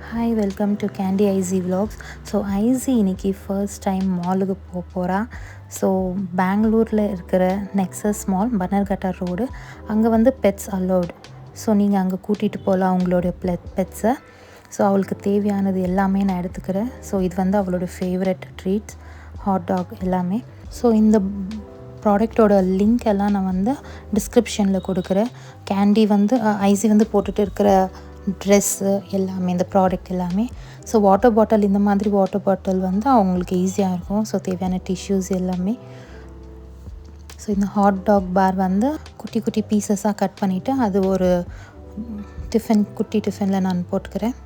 Hi, welcome to Candy ஐசி vlogs. So ஐசி இன்னைக்கு ஃபர்ஸ்ட் டைம் மாலுக்கு போகிறா. ஸோ பெங்களூரில் இருக்கிற நெக்ஸஸ் மால், பனர்கட்டா ரோடு, அங்கே வந்து பெட்ஸ் அலோவ்டு. ஸோ நீங்கள் அங்கே கூட்டிகிட்டு போகலாம் உங்களுடைய பெட்ஸை. ஸோ அவளுக்கு தேவையானது எல்லாமே நான் எடுத்துக்கிறேன். ஸோ இது வந்து அவளோட ஃபேவரட் ட்ரீட்ஸ், ஹாட் டாக் எல்லாமே. ஸோ இந்த ப்ராடக்டோட லிங்க் எல்லாம் நான் வந்து டிஸ்கிரிப்ஷனில் கொடுக்குறேன். கேண்டி வந்து ஐசி வந்து போட்டுட்டு இருக்கிற ட்ரெஸ்ஸு எல்லாமே, இந்த ப்ராடக்ட் எல்லாமே. ஸோ வாட்டர் பாட்டில், இந்த மாதிரி வாட்டர் பாட்டில் வந்து அவங்களுக்கு ஈஸியாக இருக்கும். ஸோ தேவையான டிஷ்யூஸ் எல்லாமே. ஸோ இந்த ஹாட் டாக் பார் வந்து குட்டி குட்டி பீசஸாக கட் பண்ணிவிட்டு அது ஒரு குட்டி டிஃபனில் நான் போட்டுக்கிறேன்.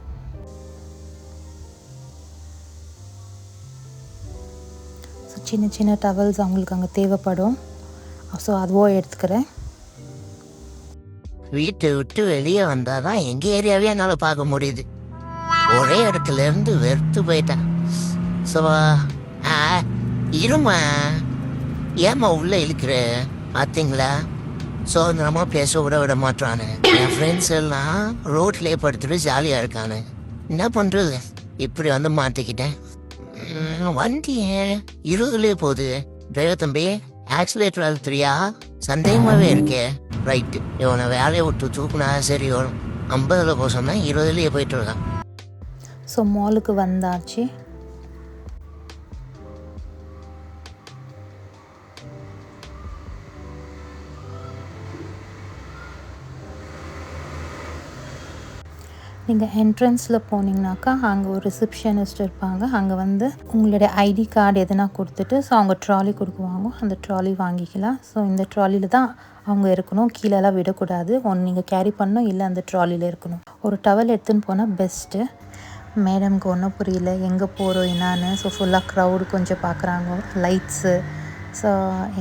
ஸோ சின்ன சின்ன டவல்ஸ் அவங்களுக்கு அங்கே தேவைப்படும். ஸோ அதுவும் எடுத்துக்கிறேன். வீட்டை விட்டு வெளியே வந்தாதான் எங்க ஏரியாவே என்னால பார்க்க முடியுது. ஒரே இடத்துல இருந்து வெறுத்து போயிட்டேன். ஸோ இருமா, ஏமா உள்ள இழுக்கிற பார்த்தீங்களா? சுதந்திரமா பேச விட மாட்டானு. என் ஃப்ரெண்ட்ஸ் எல்லாம் ரோட்லேயே படுத்துட்டு ஜாலியா இருக்கானு. என்ன பண்றது, இப்படி வந்து மாட்டிக்கிட்டேன். வண்டி 20லயே போகுது. டிரைவர் தம்பி, ஆக்சிலேட்டர் அழுத்துறியா? சந்தேகமாகவே இருக்கே. ரைட்டு, இவனை வேலையை விட்டு தூக்குனா சரி வரும். 50ல் போக சொன்னேன், 20லயே போயிட்டு இருக்கான். ஸோ மாலுக்கு வந்தாச்சு. நீங்கள் என்ட்ரன்ஸில் போனீங்கனாக்கா அங்கே ஒரு ரிசப்ஷனிஸ்ட் இருப்பாங்க. அங்கே வந்து உங்களுடைய ஐடி கார்டு எதுனா கொடுத்துட்டு ஸோ அவங்க ட்ராலி கொடுக்குவாங்க. அந்த ட்ராலி வாங்கிக்கலாம். ஸோ இந்த ட்ராலியில் தான் அவங்க இருக்கணும், கீழெல்லாம் விடக்கூடாது. ஒன்று நீங்கள் கேரி பண்ணணும், இல்லை அந்த ட்ராலியில் இருக்கணும். ஒரு டவல் எடுத்துன்னு போனால் பெஸ்ட்டு. மேடம்க்கு ஒன்றும் புரியல எங்கே போகிறோம் என்னான்னு. ஸோ ஃபுல்லாக க்ரௌடு கொஞ்சம் பார்க்குறாங்க, லைட்ஸு. ஸோ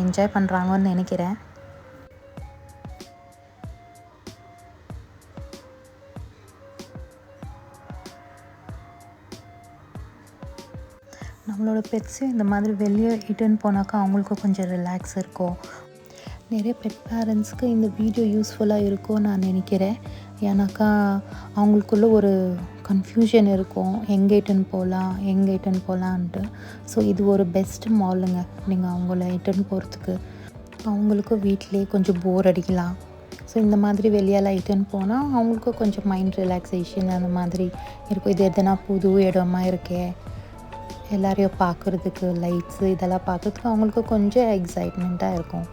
என்ஜாய் பண்ணுறாங்கன்னு நினைக்கிறேன். நம்மளோட பெட்ஸையும் இந்த மாதிரி வெளியே இட்டுன்னு போனாக்கா அவங்களுக்கும் கொஞ்சம் ரிலாக்ஸ் இருக்கும். நிறைய பெட் பேரண்ட்ஸ்க்கு இந்த வீடியோ யூஸ்ஃபுல்லாக இருக்கும்னு நான் நினைக்கிறேன். ஏன்னாக்கா அவங்களுக்குள்ள ஒரு கன்ஃபியூஷன் இருக்கும், எங்கே இட்டுன்னு போகலான்ட்டு. ஸோ இது ஒரு பெஸ்ட் மாலுங்க. நீங்கள் அவங்கள இட்டுன்னு போகிறதுக்கு அவங்களுக்கும் வீட்டிலே கொஞ்சம் போர் அடிக்கலாம். ஸோ இந்த மாதிரி வெளியெல்லாம் இட்டுன்னு போனால் அவங்களுக்கும் கொஞ்சம் மைண்ட் ரிலாக்ஸேஷன் அந்த மாதிரி இருக்கும். இது எதுனா புது இடமா இருக்கே, எல்லாரையும் பார்க்குறதுக்கு, லைட்ஸு இதெல்லாம் பார்க்குறதுக்கு அவங்களுக்கு கொஞ்சம் எக்ஸைட்மெண்ட்டாக இருக்கும்.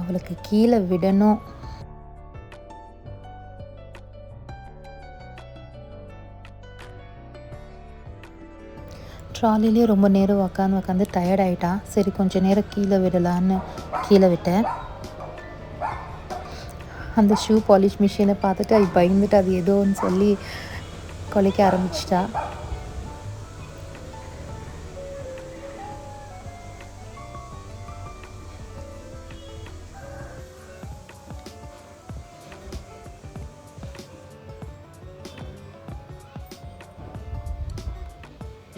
அவளுக்கு கீழே விடணும். ட்ராலிலே ரொம்ப நேரம் உக்காந்து டயர்ட் ஆகிட்டா. சரி கொஞ்சம் நேரம் கீழே விடலான்னு கீழே விட்டேன். அந்த ஷூ பாலிஷ் மிஷினை பார்த்துட்டு அது பயந்துட்டு அது ஏதோன்னு சொல்லி கொலைக்க ஆரம்பிச்சிட்டா.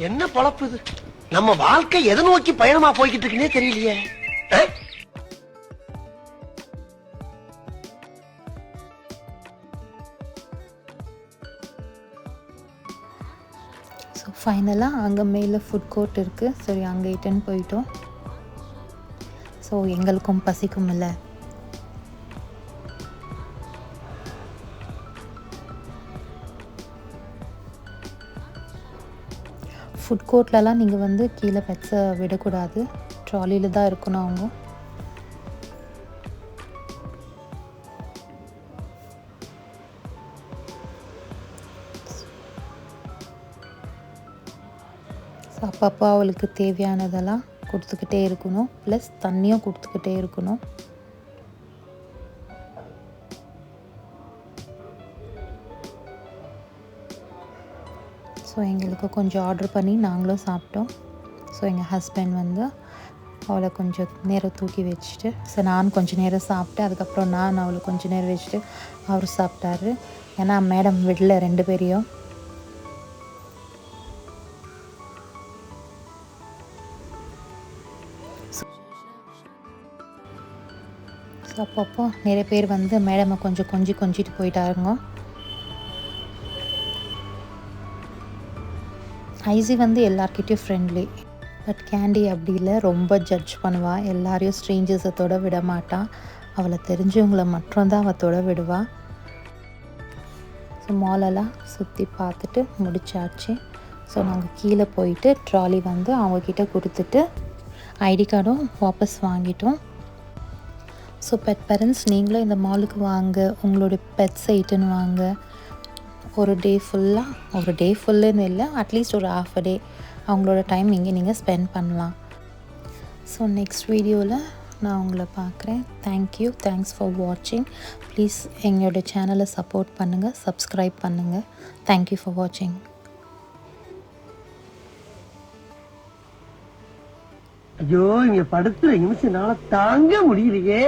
என்ன பொழப்பு இது? நம்ம வாழ்க்கை எதை நோக்கி பயணமா போய்கிட்டு இருக்குன்னே தெரியலையே. ஸோ ஃபைனலாக அங்கே மேலே ஃபுட் கோர்ட் இருக்குது. சரி அங்கே இட்டுன்னு போயிட்டோம். ஸோ எங்களுக்கும் பசிக்கும் இல்லை. ஃபுட் கோர்ட்லலாம் நீங்கள் வந்து கீழே பெட்ஸை விடக்கூடாது, ட்ராலியில் தான் இருக்கணும் அவங்க. ஸோ அப்பப்போ அவளுக்கு தேவையானதெல்லாம் கொடுத்துக்கிட்டே இருக்கணும், ப்ளஸ் தண்ணியும் கொடுத்துக்கிட்டே இருக்கணும். ஸோ எங்களுக்கு கொஞ்சம் ஆர்டர் பண்ணி நாங்களும் சாப்பிட்டோம். ஸோ எங்கள் ஹஸ்பண்ட் வந்து அவளை கொஞ்சம் நேரம் தூக்கி வச்சுட்டு ஸோ நான் கொஞ்சம் நேரம் சாப்பிட்டு அதுக்கப்புறம் நான் அவளை கொஞ்சம் நேரம் வச்சுட்டு அவர் சாப்பிட்டாரு. ஏன்னா மேடம் விடல 2 பேரையும். ஸோ அப்பப்போ நிறைய பேர் வந்து மேடமை கொஞ்சம் கொஞ்சிட்டு போயிட்டாருங்க. ஐசி வந்து எல்லார்கிட்டையும் ஃப்ரெண்ட்லி. பட் கேண்டி அப்படி இல்லை, ரொம்ப ஜட்ஜ் பண்ணுவாள். எல்லாரையும் ஸ்ட்ரேஞ்சர்ஸை தொட விட மாட்டான். அவளை தெரிஞ்சவங்கள மட்டும்தான் அவள் தொட விடுவாள். ஸோ மாலெல்லாம் சுற்றி பார்த்துட்டு முடிச்சாச்சு. ஸோ நாங்கள் கீழே போயிட்டு ட்ராலி வந்து அவங்கக்கிட்ட கொடுத்துட்டு ஐடி கார்டும் வாபஸ் வாங்கிட்டோம். ஸோ பெட் பேரண்ட்ஸ் நீங்களும் இந்த மாலுக்கு வாங்க, உங்களுடைய பெட்ஸை இட்டுன்னு வாங்க. ஒரு டே ஃபுல்லுன்னு இல்லை, அட்லீஸ்ட் ஒரு ½ டே அவங்களோட டைம் இங்கே நீங்கள் ஸ்பெண்ட் பண்ணலாம். ஸோ நெக்ஸ்ட் வீடியோவில் நான் உங்களை பார்க்குறேன். தேங்க்ஸ் ஃபார் வாட்சிங். ப்ளீஸ் எங்களோட சேனலை சப்போர்ட் பண்ணுங்கள், சப்ஸ்கிரைப் பண்ணுங்கள். தேங்க்யூ ஃபார் வாட்சிங். ஐயோ, இங்க படுத்துற நிமிஷம் தாங்க முடியலையே.